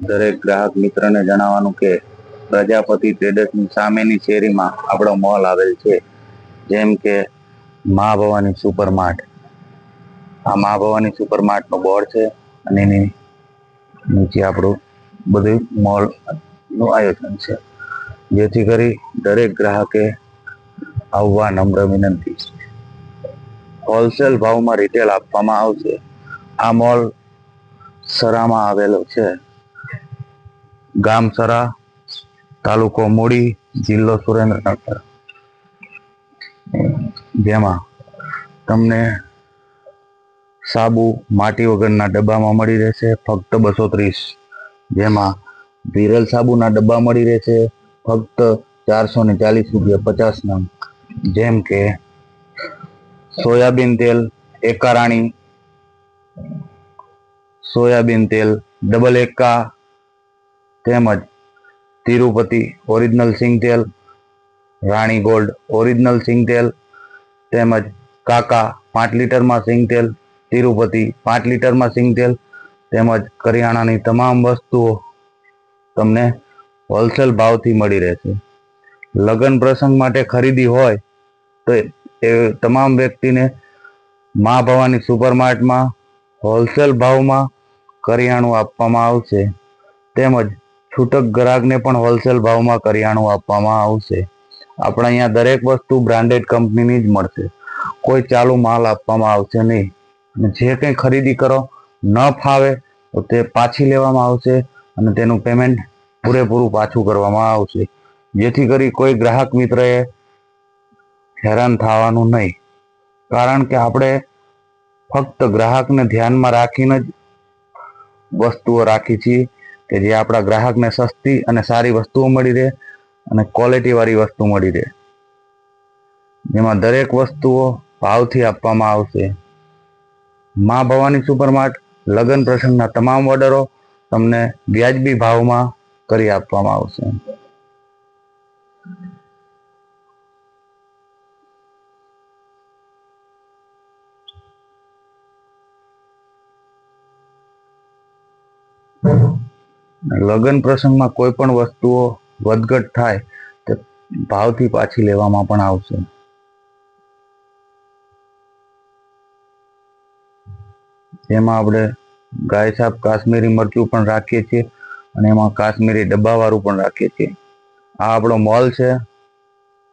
દરેક ગ્રાહક મિત્રને જણાવવાનું કે પ્રજાપતિ ટ્રેડર્સની સામેની શેરીમાં આપણો મોલ આવેલ છે, જેમ કે મા ભવાની સુપર માર્ટ. આ મા ભવાની સુપર માર્ટનું બોર્ડ છે અને એની નીચે આપણું બધું મોલનું આયોજન છે, જેથી કરી દરેક ગ્રાહકે આવવા નમ્ર વિનંતી છે. હોલસેલ ભાવમાં રિટેલ આપવામાં આવશે. આ મોલ સરામાં આવેલો છે. ગામ સરા, તાલુકો મૂડી, જિલ્લો સુરેન્દ્રનગર. જેમાં તમને સાબુ માટી વગરના ડબ્બામાં મળી રહેશે ફક્ત 230. જેમાં વિરલ સાબુના ડબ્બા મળી રહેશે ફક્ત 440 રૂપિયા 50 નંગ. જેમ કે સોયાબીન તેલ એકારાણી, સોયાબીન તેલ ડબલ એકા, તેમજ તિરુપતિ ઓરિજિનલ સિંગ તેલ, રાણી ગોલ્ડ ઓરિજિનલ સિંગ તેલ, તેમજ કાકા 5 લીટરમાં સિંગ તેલ, તિરુપતિ 5 લીટરમાં સિંગ તેલ, તેમજ કરિયાણાની તમામ વસ્તુઓ તમને હોલસેલ ભાવથી મળી રહેશે. લગ્ન પ્રસંગ માટે ખરીદી હોય તો એ તમામ વ્યક્તિને મા ભવાની સુપર માર્ટમાં હોલસેલ ભાવમાં કરિયાણું આપવામાં આવશે, તેમજ છૂટક ગ્રાહકને પણ હોલસેલ ભાવમાં કરિયાણું આપવામાં આવશે. આપણે અહીંયા દરેક વસ્તુ બ્રાન્ડેડ કંપનીની જ મળશે, કોઈ ચાલુ માલ આપવામાં આવશે નહીં. જે કંઈ ખરીદી કરો ન ફાવે તો તે પાછી લેવામાં આવશે અને તેનું પેમેન્ટ પૂરેપૂરું પાછું કરવામાં આવશે, જેથી કરી કોઈ ગ્રાહક મિત્રએ હેરાન થવાનું નહીં. કારણ કે આપણે ફક્ત ગ્રાહકને ધ્યાનમાં રાખીને જ વસ્તુઓ રાખી છીએ કે જે આપણા ગ્રાહકને સસ્તી અને સારી વસ્તુઓ મળી રહે અને ક્વોલિટીવાળી વસ્તુ મળી રહે, જેમાં દરેક વસ્તુઓ ભાવથી આપવામાં આવશે. મા ભવાની સુપર માર્ટ લગ્ન પ્રસંગના તમામ ઓર્ડરો તમને વ્યાજબી ભાવમાં કરી આપવામાં આવશે. લગ્ન પ્રસંગમાં કોઈ પણ વસ્તુઓ વધઘટ થાય તો ભાવથી પાછી લેવામાં પણ આવશે. જેમાં આપણે ગાય સાપ કાશ્મીરી મરચું પણ રાખીએ છીએ અને એમાં કાશ્મીરી ડબ્બાવાળું પણ રાખીએ છીએ. આ આપણો મોલ છે,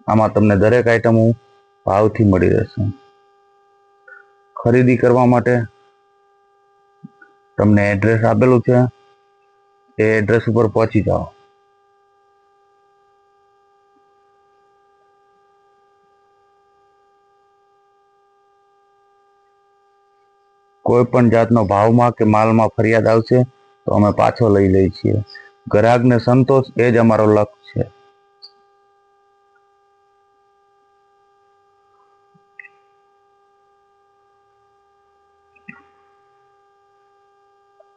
આમાં તમને દરેક આઈટમો ભાવથી મળી રહેશે. ખરીદી કરવા માટે તમને એડ્રેસ આપેલું છે, એ એડ્રેસ ઉપર પહોંચી જાઓ. કોઈ પણ જાતનો ભાવમાં કે માલમાં ફરિયાદ આવશે તો અમે પાછો લઈ લઈએ છીએ. ગ્રાહકને સંતોષ એ જ અમારો લક્ષ્ય છે.